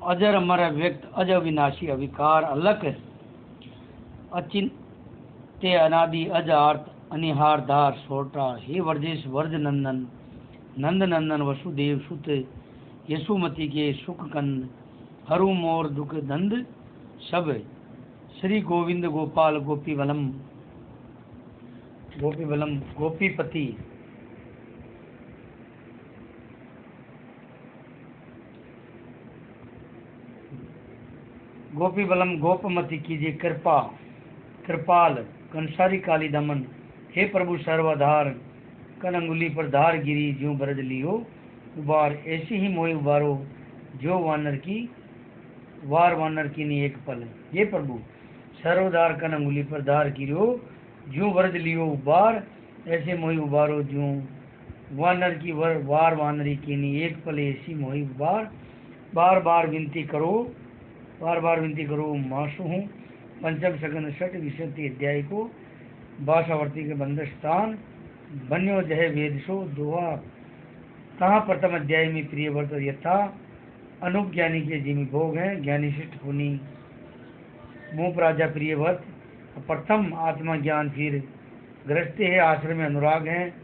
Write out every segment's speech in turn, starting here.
अजर अमर व्यक्त अज अविनाशी अविकार अलक अचिंत्य अनादि अज आर्त अनिहार धार सोटा। हे वर्जेश वर्ज नंदन नंद नंदन वसुदेव सुत यशुमती के सुख कंद हरु मोर दुख दंद सब। श्री गोविंद गोपाल गोपीवलम गोपीपति। गोपीवलम गोपमति कीजिए कृपा कृपाल कंसारी काली दमन। हे प्रभु सर्वाधार कन अंगुली पर धार गिरी ज्यों बरज लियो उबार। ऐसी ही मोहि उबारो जो वानर की नी एक पल। ये प्रभु सर्वधार कन अंगुली पर धार गिरो ज्यों बरज लियो उबार। ऐसे मोहि उबारो ज्यों वानर की वार वानरी की नी एक पल। ऐसी मोहि उबार। बार बार विनती करो मासु हूँ। पंचम सगन षट विशति अध्याय को बासावर्ती के बंद स्थान बन्यो जय वेदसो दोहा। कहाँ प्रथम अध्याय में प्रिय व्रत यथा अनुज्ञानी के जिमी भोग हैं। ज्ञानी शिष्ट पुनि मुँह राजा प्रिय व्रत प्रथम आत्मा ज्ञान फिर गृहस्थी है आश्रम में अनुराग हैं।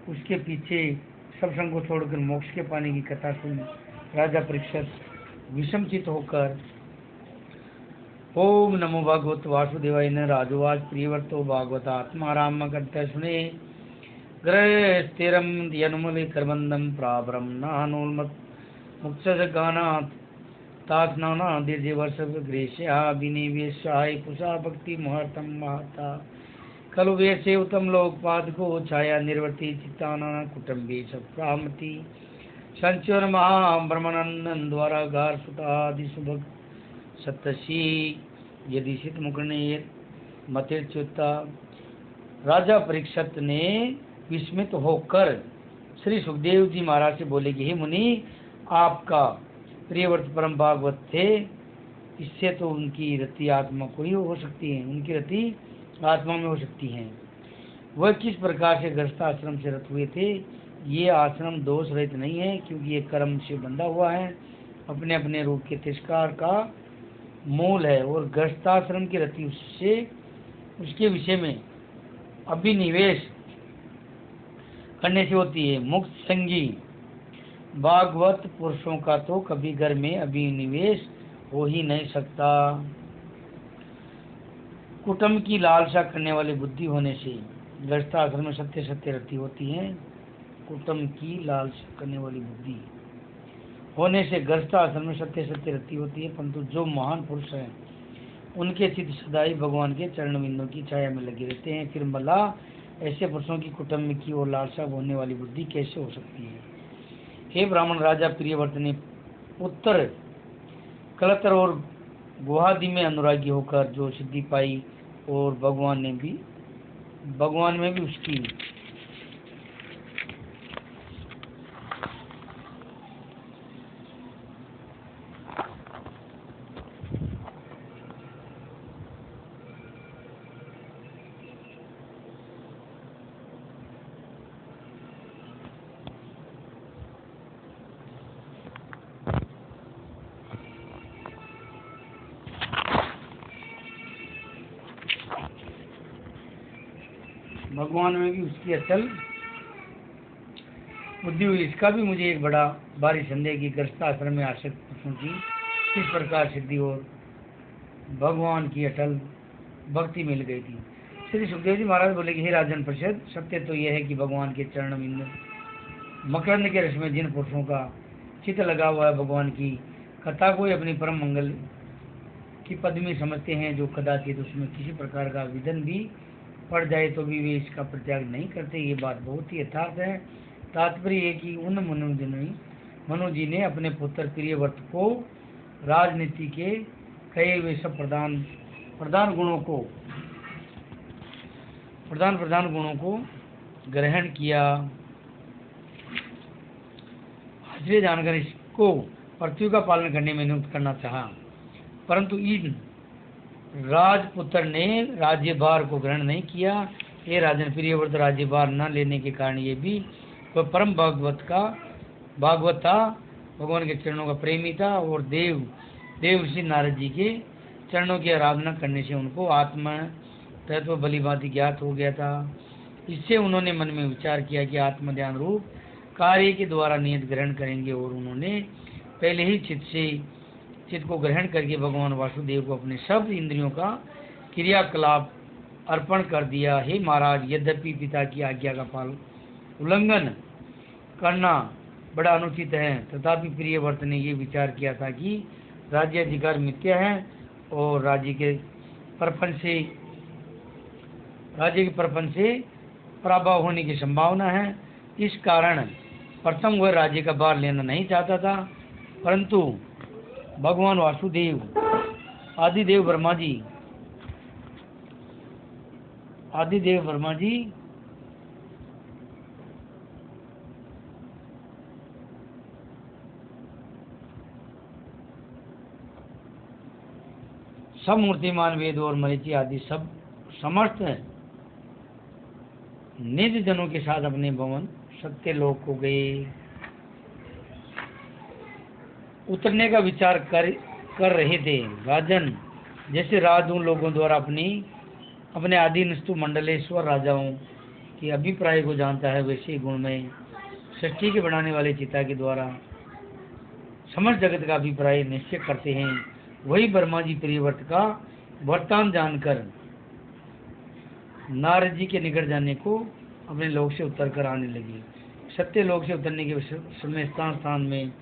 उसके पीछे सब संग को छोड़कर मोक्ष के पाने की कथा सुन राजा परीक्षित विषमचित होकर ओम नमो भगवत वासुदेवाय न राजोवाच प्रियवर्तो भागवत आत्मा राम करते सुने। ग्रह स्थिरम यनुमले करबंदम प्राबरम नानोन्मत मुक्त गानात तात्नाना दीर्घ वर्ष ग्रेश्या विनिवेशाय पुषा भक्ति मुहूर्तम महता खलु वेशे उत्तम लोकपाद को छाया निर्वर्ति चित्ताना कुटुंबे सप्रामति संचोर महाब्रह्मनंदन द्वारा गार सुतादि सुभग सप्तशी यदि शीत मुकने मतिर्च्युता। राजा परीक्षित ने विस्मित होकर श्री सुखदेव जी महाराज से बोले कि हे मुनि आपका प्रियव्रत परम भागवत थे। इससे तो उनकी रति आत्मा को ही हो सकती है, उनकी रति आत्मा में हो सकती है। वह किस प्रकार से गृहस्थ आश्रम से रत हुए थे। ये आश्रम दोष रहित नहीं है क्योंकि ये कर्म से बंधा हुआ है, अपने अपने रूप के तिरस्कार का मूल है। और गृहस्थाश्रम की रति उससे उसके विषय में अभिनिवेश करने से होती है। मुक्त संगी भागवत पुरुषों का तो कभी घर में अभिनिवेश हो ही नहीं सकता। कुटुंब की लालसा करने वाली बुद्धि होने से गृहस्थाश्रम में सत्य सत्य रति होती है। कुटुंब की लालसा करने वाली बुद्धि होने से गृहस्थ आश्रम में सत्य सत्य रति होती है। परंतु जो महान पुरुष हैं उनके चित्त सदाई भगवान के चरण बिंदों की छाया में लगे रहते हैं। फिर मला ऐसे पुरुषों की कुटुंब की ओर लालसा होने वाली बुद्धि कैसे हो सकती है। हे ब्राह्मण राजा प्रियव्रत ने उत्तर कलतर और गुहादि में अनुरागी होकर जो सिद्धि पाई और भगवान में भी उसकी अचल बुद्धि हुई। इसका भी मुझे एक बड़ा भारी संदेह कि गृहस्थ आश्रम में आश्रित पुरुषों की किस प्रकार सिद्धि और भगवान की अटल भक्ति मिल गई थी। श्री सुखदेव जी महाराज बोले कि हे राजन परिषद, सत्य तो यह है कि भगवान के चरण बिंद मकरंद के रस में जिन पुरुषों का चित्त लगा हुआ है भगवान की कथा को ही अपनी परम मंगल की पदवी समझते हैं। जो कदाचित उसमें किसी प्रकार का विधन भी पड़ जाए तो भी वे इसका परित्याग नहीं करते। ये बात बहुत ही यथार्थ है। तात्पर्य है कि उन मनु जी ने अपने पुत्र प्रियव्रत को राजनीति के कई वे सब प्रधान गुणों को ग्रहण किया। इसलिए जानकर इसको पृथ्वी का पालन करने में नियुक्त करना चाहा। परंतु इन राजपुत्र ने राज्यभार को ग्रहण नहीं किया। ये राजन प्रियव्रत राज्यभार न लेने के कारण ये भी वह परम भागवत था। भगवान के चरणों का प्रेमी था और देव ऋषि नारद जी के चरणों की आराधना करने से उनको आत्मा तत्व भलीभांति ज्ञात हो गया था। इससे उन्होंने मन में विचार किया कि आत्म ध्यान रूप कार्य के द्वारा नियत ग्रहण करेंगे और उन्होंने पहले ही चित्त को ग्रहण करके भगवान वासुदेव को अपने सब इंद्रियों का क्रियाकलाप अर्पण कर दिया। हे महाराज, यद्यपि पिता की आज्ञा का उल्लंघन करना बड़ा अनुचित है, तथापि प्रियव्रत ने ये विचार किया था कि राज्याधिकार मिथ्या है और राज्य के प्रपंच से पराभव होने की संभावना है। इस कारण प्रथम वह राज्य का भार लेना नहीं चाहता था, परंतु भगवान वासुदेव आदिदेव ब्रह्मा जी सब मूर्तिमान वेद और मरीचि आदि सब समर्थ निज जनों के साथ अपने भवन सत्य लोक को गए। उतरने का विचार कर रहे थे। राजन, जैसे राज उन लोगों द्वारा अपने आदिनस्तु मंडलेश्वर राजाओं के अभिप्राय को जानता है, वैसे गुण में सृष्टि के बनाने वाले चिता के द्वारा समस्त जगत का अभिप्राय निश्चय करते हैं। वही ब्रह्मा जी प्रियव्रत का वृत्तांत जानकर नारद जी के निकट जाने को अपने लोक से उतर कर आने लगे। सत्य लोक से उतरने के समय स्थान में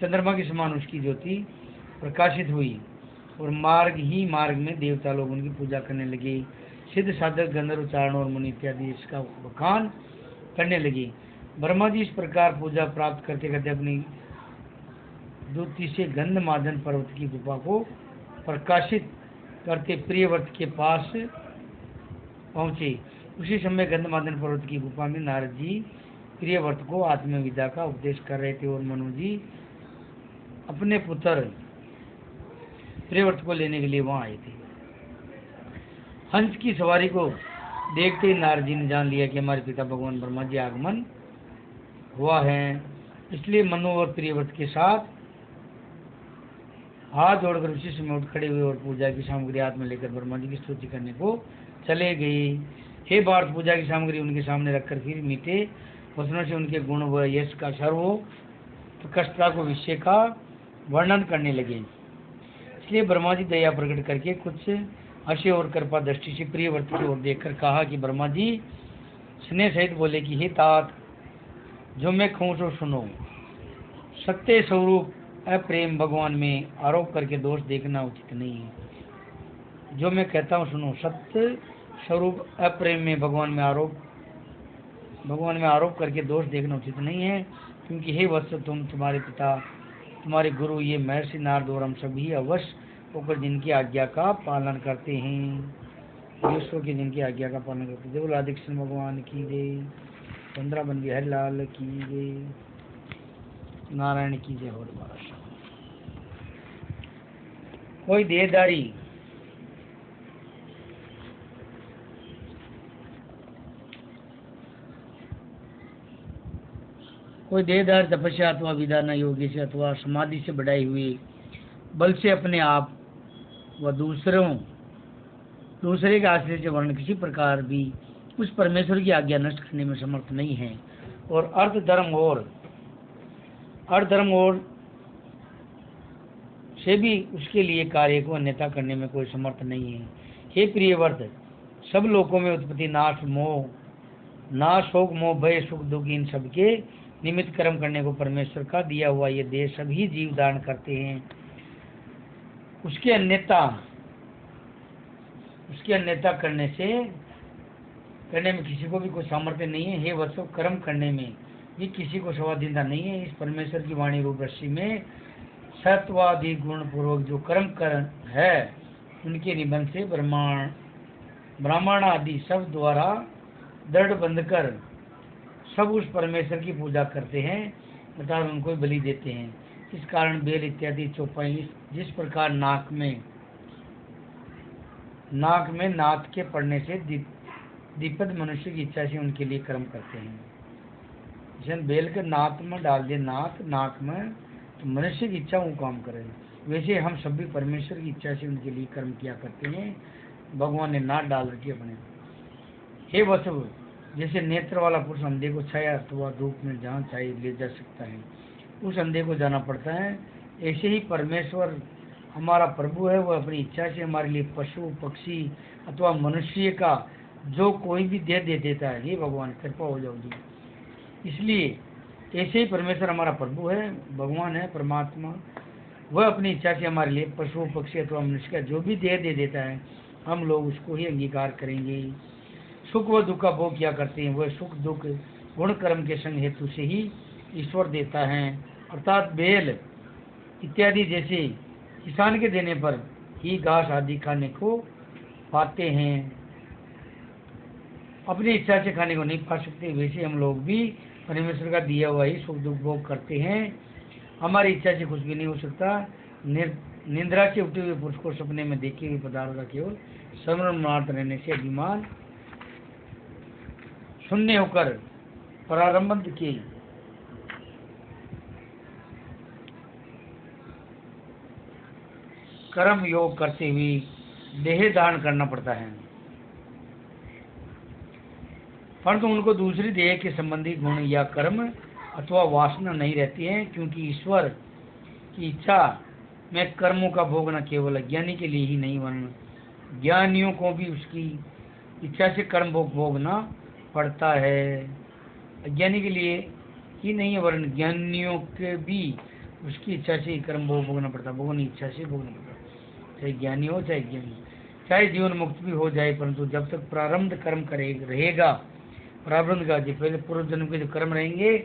चंद्रमा के समान उसकी ज्योति प्रकाशित हुई और मार्ग में देवता लोग उनकी पूजा करने लगे। सिद्ध साधक गंधर्व उच्चारण और मुनि इत्यादि इसका बखान करने लगे। ब्रह्मा जी इस प्रकार पूजा प्राप्त करते करते अपनी दूती से गंधमादन पर्वत की गुफा को प्रकाशित करते प्रियव्रत के पास पहुँचे। उसी समय गंधमादन पर्वत की गुफा में नारद जी प्रियव्रत को आत्मविद्या का उपदेश कर रहे थे और मनु जी अपने पुत्र प्रियव्रत को लेने के लिए वहां आए थे। हंस की सवारी को देखते ही नारद जी ने जान लिया कि हमारे पिता भगवान ब्रह्मा जी आगमन हुआ है, इसलिए मनु और प्रियव्रत के साथ हाथ जोड़कर उसी समय उठ खड़े हुए और पूजा की सामग्री हाथ में लेकर ब्रह्मा जी की स्तुति करने को चले गए। हे भारत, पूजा की सामग्री उनके सामने रखकर फिर मीठे वचनों से उनके गुण व यश का सर्वोत्कृष्टता को विषय का वर्णन करने लगे। इसलिए ब्रह्मा जी दया प्रकट करके कुछ हंसे और कृपा दृष्टि से प्रियव्रत की ओर देखकर कहा कि ब्रह्मा जी स्नेह सहित बोले कि हे तात, जो मैं कहूँ तो सुनो। सत्य स्वरूप अप्रेम भगवान में आरोप करके दोष देखना उचित नहीं है। जो मैं कहता हूँ सुनो। सत्य स्वरूप अप्रेम में भगवान में आरोप करके दोष देखना उचित नहीं है, क्योंकि हे वत्स, तुम्हारे पिता, तुम्हारे गुरु ये महर्षि नारद और हम सभी अवश्य होकर जिनकी आज्ञा का पालन करते हैं, विश्व के जिनकी आज्ञा का पालन करते हैं। जब राधे कृष्ण भगवान की जय, 15 बंदी हरिलाल की जय, नारायण की जय। और कोई देहदार तपस्या अथवा विधान योगी से अथवा समाधि से बढ़ाई हुई बल से अपने आप व दूसरे के आश्रय से वर्ण किसी प्रकार भी उस परमेश्वर की आज्ञा नष्ट करने में समर्थ नहीं है, और अर्थ धर्म और से भी उसके लिए कार्य को अन्यथा करने में कोई समर्थ नहीं है। हे प्रियव्रत, सब लोगों में उत्पत्ति, नाश, शोक, मोह, भय, सुख, दुख, इन सबके निमित्त कर्म करने को परमेश्वर का दिया हुआ ये देह सभी जीव दान करते हैं। उसके अन्यथा करने में किसी को भी कोई सामर्थ्य नहीं है। हे वत्स, कर्म करने में ये किसी को स्वाधीनता नहीं है। इस परमेश्वर की वाणी रूप रस्सी में सत्वादि गुण पूर्वक जो कर्म है, उनके निबंध से ब्राह्मण आदि सब द्वारा दृढ़ बंधकर सब उस परमेश्वर की पूजा करते हैं तथा उनको बलि देते हैं। इस कारण बेल इत्यादि चौपाई जिस प्रकार नाक में नाथ के पड़ने से दीपद मनुष्य की इच्छा से उनके लिए कर्म करते हैं। जैसे बेल के नाक में डाल दे, नाक में तो मनुष्य की इच्छा वो काम करे। वैसे हम सब भी परमेश्वर की इच्छा से उनके लिए कर्म किया करते हैं। भगवान ने नाद डाल रखी अपने। हे वसु, जैसे नेत्र वाला पुरुष अंधे को छाया अथवा धूप में जहाँ चाहे ले जा सकता है, उस अंधे को जाना पड़ता है, ऐसे ही परमेश्वर हमारा प्रभु है, वह अपनी इच्छा से हमारे लिए पशु पक्षी अथवा मनुष्य का जो कोई भी दे देता है। हे भगवान कृपा हो जाओगी। इसलिए ऐसे ही परमेश्वर हमारा प्रभु है, भगवान है, परमात्मा, वह अपनी इच्छा से हमारे लिए पशु पक्षी अथवा मनुष्य का जो भी दे देता है, हम लोग उसको ही अंगीकार करेंगे। सुख व दुख का भोग किया करते हैं, वह सुख दुख गुण कर्म के संग हेतु से ही ईश्वर देता है। अर्थात बेल इत्यादि जैसे किसान के देने पर ही घास आदि खाने को पाते हैं, अपनी इच्छा से खाने को नहीं पा सकते। वैसे हम लोग भी परमेश्वर का दिया हुआ ही सुख दुख भोग करते हैं। हमारी इच्छा से कुछ भी नहीं हो सकता। निंद्रा से उठे हुए पुरुष को सपने में देखे हुए पदार्थ का केवल स्मरण मात्र रहने से अभिमान शून्य होकर प्रारंभ के कर्म योग करते हुए देह धारण करना पड़ता है, परंतु उनको दूसरी देह के संबंधी गुण या कर्म अथवा वासना नहीं रहती है, क्योंकि ईश्वर की इच्छा में कर्मों का भोग न केवल अज्ञानी के लिए ही नहीं, वरन ज्ञानियों को भी उसकी इच्छा से कर्म भोग भोगना पड़ता है। अज्ञानी के लिए ही नहीं वरन ज्ञानियों के भी उसकी इच्छा से ही कर्म भोग भोगना पड़ता, भोगनी इच्छा से भोगना पड़ता, चाहे ज्ञानी हो चाहे ज्ञानी, चाहे जीवन मुक्त भी हो जाए, परंतु जब तक प्रारब्ध कर्म रहेगा, प्रारब्ध का जो पहले पूर्व जन्म के जो कर्म रहेंगे,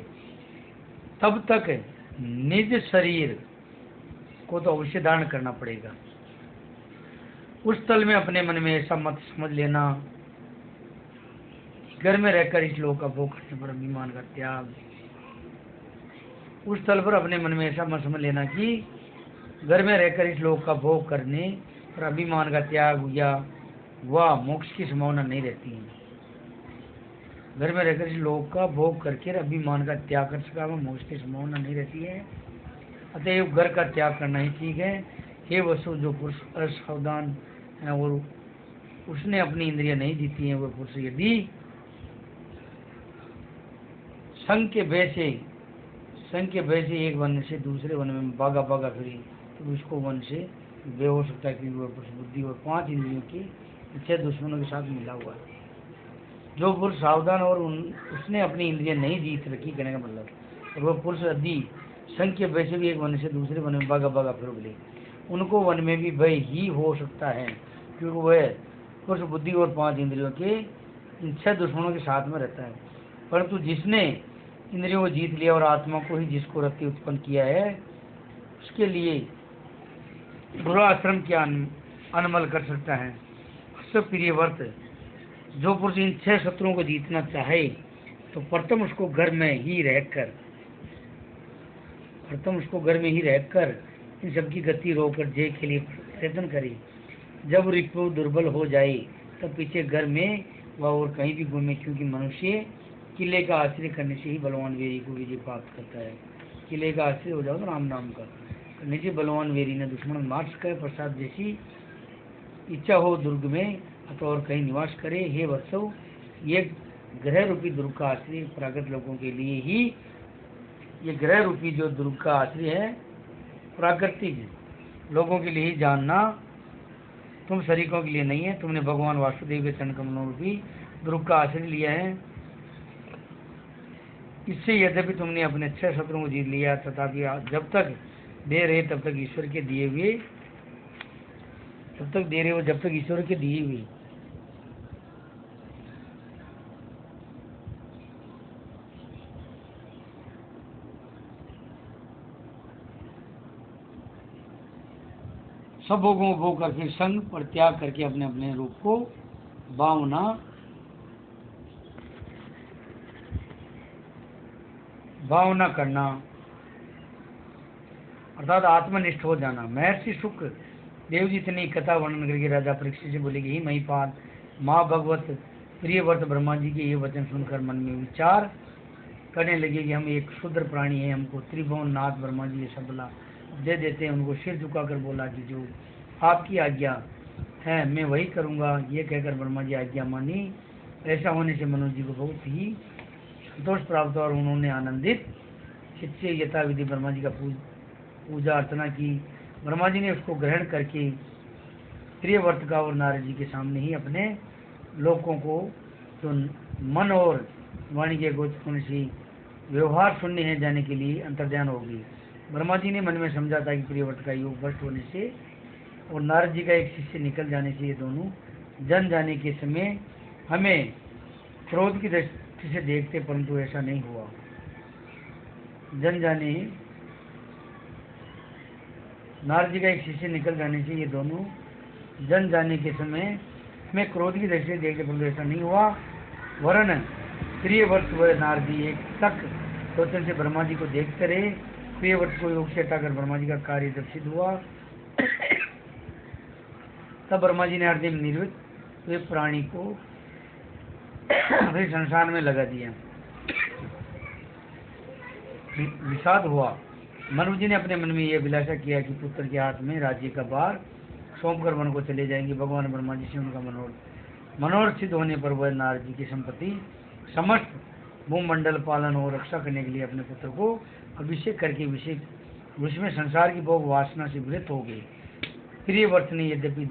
तब तक निज शरीर को तो अवश्य धारण करना पड़ेगा। उस स्थल में अपने मन में ऐसा मत समझ लेना, घर में रहकर इस लोक का भोग करने पर अभिमान का त्याग। उस स्थल पर अपने मन में ऐसा मत समझ लेना कि घर में रहकर इस लोक का भोग करने पर अभिमान का त्याग या वह मोक्ष की संभावना नहीं रहती है। घर में रहकर इस लोक का भोग करके अभिमान का त्याग कर सका वह मोक्ष की संभावना नहीं रहती है। अतएव घर का त्याग करना ही ठीक है। हे वसु, जो पुरुष असावधान है और उसने अपनी इंद्रियां नहीं जीती हैं, वह पुरुष यदि संघ के भय से एक वन से दूसरे वन में भागा फिरे, तो उसको वन से वे हो सकता है, क्योंकि वह पुरुष बुद्धि और 5 इंद्रियों की इच्छा दुश्मनों के साथ मिला हुआ है। जो पुरुष सावधान और उसने अपनी इंद्रियां नहीं जीत रखी, कहने का मतलब, और वह पुरुष यदि संघ के भय से भी एक वन से दूसरे वन में भागा फिर बोले, उनको वन में भी भय ही हो सकता है, क्योंकि वह पुरुष बुद्धि और 5 इंद्रियों के इच्छा दुश्मनों के साथ में रहता है। परंतु जिसने इंद्रियों को जीत लिया और आत्मा को ही जिसको रति उत्पन्न किया है, उसके लिए बुरा आश्रम क्या अनमल कर सकता है। सब प्रिय वर्त, जो पुरुष इन 6 शत्रुओं को जीतना चाहे तो प्रथम उसको घर में ही रहकर इन सबकी गति रोककर जय के लिए प्रयत्न करे। जब रिपु दुर्बल हो जाए तब पीछे घर में वह और कहीं भी घूमे, क्योंकि मनुष्य किले का आश्रय करने से ही बलवान वीरी को विजय प्राप्त करता है। किले का आश्रय हो जाओ तो राम नाम का करने से बलवान वीरी ने दुश्मन मार सका है। प्रसाद जैसी इच्छा हो दुर्ग में अथवा और कहीं निवास करे। हे वत्सव, ये ग्रह रूपी दुर्ग का आश्रय प्राकृत लोगों के लिए ही, ये ग्रह रूपी जो दुर्ग का आश्रय है प्राकृतिक लोगों के लिए ही जानना, तुम शरीकों के लिए नहीं है। तुमने भगवान वासुदेव के चरण कमलों रूपी दुर्ग का आश्रय लिया है। इससे यद्यपि तुमने अपने 6 शत्रुओं को जीत लिया, तथापि जब तक दे रहे तब तक ईश्वर के दिए हुए सब भोगों को भोग कर फिर संग पर त्याग करके अपने अपने रूप को भावना करना, अर्थात आत्मनिष्ठ हो जाना। महर्षि शुक देव जी इतनी कथा वर्णन करके राजा परीक्षित से बोले कि ही महिपाल माँ भगवत प्रिय वर्त ब्रह्मा जी के ये वचन सुनकर मन में विचार कहने लगे कि हम एक क्षुद्र प्राणी है, हमको त्रिभुवन नाथ ब्रह्मा जी ये सबला दे देते हैं। उनको सिर झुकाकर बोला कि जो आपकी आज्ञा है मैं वही करूँगा। ये कहकर ब्रह्मा जी आज्ञा मानी। ऐसा होने से मनोज जी को बहुत ही संतोष प्राप्त हुआ और उन्होंने आनंदित चित्त से यथाविधि ब्रह्मा जी का पूजा अर्चना की। ब्रह्मा जी ने उसको ग्रहण करके प्रियव्रत का और नारद जी के सामने ही अपने लोगों को जो मन और वाणी के गोचर से व्यवहार सुनने हैं जाने के लिए अंतर्ध्यान होगी। ब्रह्मा जी ने मन में समझा था कि प्रियव्रत का योग भ्रष्ट होने से और नारद जी का एक शिष्य निकल जाने से ये दोनों जन जाने के समय हमें क्रोध की दृष्टि से देखते, परंतु ऐसा नहीं हुआ। जन जाने नारद जी का एक शिष्य निकल जाने से ये दोनों जन जाने के समय हमें क्रोध की दृष्टि से देखते, परंतु ऐसा नहीं हुआ। वरन प्रियव्रत व नारद जी एक तक सोचन से ब्रह्मा जी को देखते रहे। प्रियव्रत को योग से हटाकर ब्रह्मा जी का कार्य जब सिद्ध हुआ तब ब्रह्मा जी ने हृदय में निर्मित हुए प्राणी को फिर संसार में लगा दिया। विषाद हुआ। मनु जी ने अपने मन में यह अभिलाषा किया कि पुत्र के हाथ में राज्य का भार सौंपकर वन को चले जाएंगे। भगवान ब्रह्मा जी से उनका मनोरथ सिद्ध होने पर वह नारद जी की संपत्ति समस्त भूमंडल पालन और रक्षा करने के लिए अपने पुत्र को अभिषेक करके उसमें संसार की भोग वासना से वृत हो गए। प्रियव्रत ने यद्यपि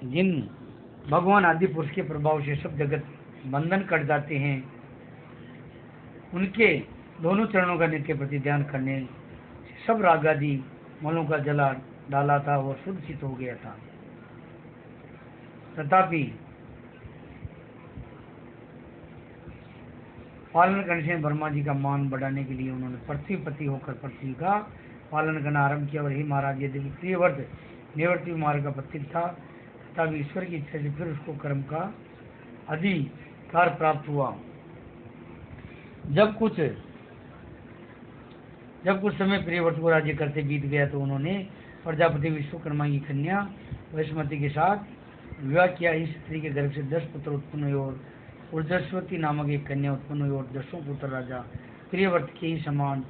जिन भगवान आदि पुरुष के प्रभाव से सब जगत बंधन कट जाते हैं, उनके दोनों चरणों का नित्य प्रति ध्यान करने सब राग आदि मलों का जला डाला था और शुद्ध चित हो गया था। तथापि पालन करने से ब्रह्मा जी का मान बढ़ाने के लिए उन्होंने पृथ्वीपति होकर पृथ्वी का पालन करना आरंभ किया। और ही महाराज यदि प्रियव्रत निवृत्ति मार्ग का पथिक था, तथापि ईश्वर की इच्छा से फिर उसको कर्म का अधिकार प्राप्त हुआ। जब कुछ समय प्रियव्रत को राज्य करते बीत गया तो उन्होंने प्रजापति विश्वकर्मा की कन्या वैष्मति के साथ विवाह किया। इस स्त्री के गर्भ से 10 पुत्र उत्पन्न हुए और ऊर्जस्वती नामक एक कन्या उत्पन्न हुई और 10 पुत्र राजा प्रियव्रत के ही समान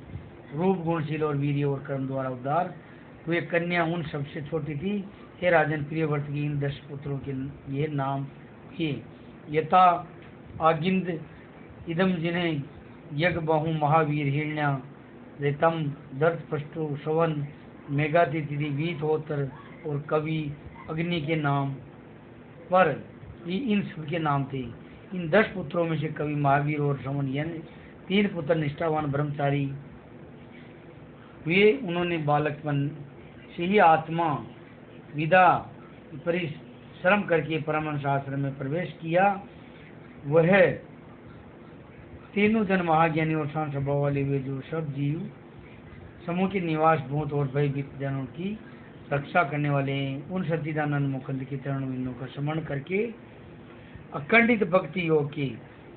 रूप गुणशील और वीर्य और कर्म द्वारा उद्धार हुए। कन्या उन सबसे छोटी थी। हे राजन, प्रियव्रत के इन 10 पुत्रों के ये नाम ही यथा आगिंद इदम, जिन्हें यज्ञ बहु महावीर हिरण्य रेतम दर्द पष्टु सवन मेघातिथि वीत होतर और कवि अग्नि के नाम पर इन सबके नाम थे। इन 10 पुत्रों में से कवि महावीर और सवन यानी 3 पुत्र निष्ठावान ब्रह्मचारी हुए। उन्होंने बालकपन से ही आत्मा विदा परिश्रम करके परमहंस आश्रम में प्रवेश किया। वह तीनों जन महाज्ञानी और शांत स्वभाव वाले हुए, जो सब जीव समूह के निवास भूत और भयभीत जनों की रक्षा करने वाले हैं। उन सच्चिदानंद मुकुंद के चरण बिंदुओं का स्मरण करके अखंडित भक्ति योग के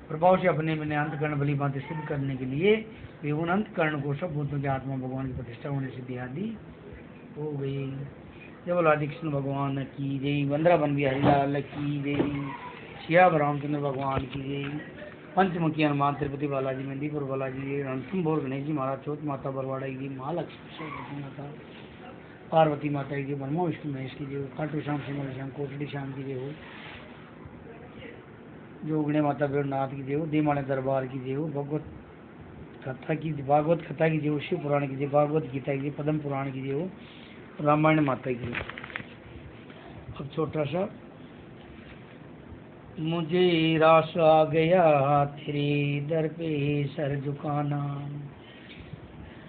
प्रभाव से अपने में अंतकरण भली बातें सिद्ध करने के लिए वे उन अंतकरण को सब भूतों के आत्मा भगवान की प्रतिष्ठा होने से देहादि हो गई। जय बोलो आदि कृष्ण भगवान की जय। वंदरा बन बिहारी लाल की जय। श्याम रामचंद्र भगवान की जय। पंचमुखी हनुमान तिरुपति बालाजी मेहंदीपुर बालाजी रणथम भोर गणेश जी महाराज चौथ माता बरवाड़ा की महालक्ष्मी सरस्वती माता पार्वती माता की जय। ब्रह्मा विष्णु महेश की जय। खाटू श्याम सिंह श्याम कोटड़ी श्याम की जय हो। जोगणे माता बेड़नाथ की जय हो। देमाणे दरबार की जय हो। भागवत कथा की जय हो। शिव पुराण की जय। भागवत गीता की जय। पद्म पुराण की जय हो। रामायण माता की जय। अब छोटा सा मुझे रास आ गया तेरे दर पे सर झुकाना,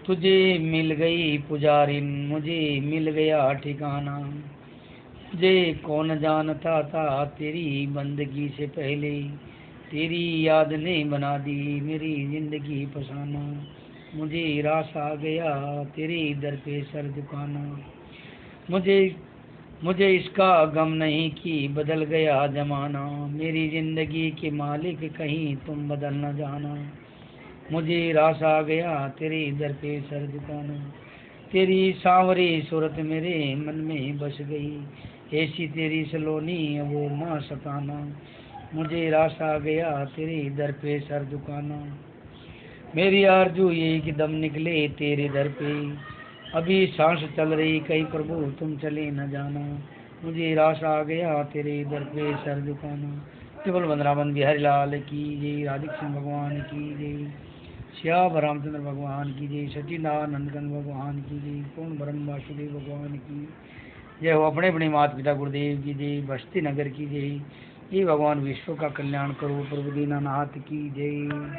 तुझे मिल गई पुजारिन मुझे मिल गया ठिकाना। मुझे कौन जानता था तेरी बंदगी से पहले, तेरी याद ने बना दी मेरी जिंदगी फसाना। मुझे रास आ गया तेरे दर पे सर झुकाना, मुझे इसका गम नहीं कि बदल गया जमाना। मेरी जिंदगी के मालिक कहीं तुम बदल न जाना। मुझे रास आ गया तेरे दर पे सर झुकाना, तेरी सांवरी सूरत मेरे मन में बस गई। ऐसी तेरी सलोनी वो ना सताना। मुझे रास आ गया तेरे दर पे सर झुकाना। मेरी आरज़ू यही कि दम निकले तेरे दर पे, अभी सांस चल रही कहीं प्रभु तुम चले न जाना। मुझे रास आ गया तेरे दर पे सर झुकाना। केवल वृंदावन बिहारी लाल की जय, राधिक सिंह भगवान की जय, श्याम रामचंद्र भगवान की जय, सचिदानंद भगवान की जय, पूर्ण ब्रह्म वासुदेव भगवान की जय हो। अपने अपने माता पिता गुरुदेव की जय, बस्ती नगर की जय। ये भगवान विश्व का कल्याण करो, प्रभु दीनानाथ की जय।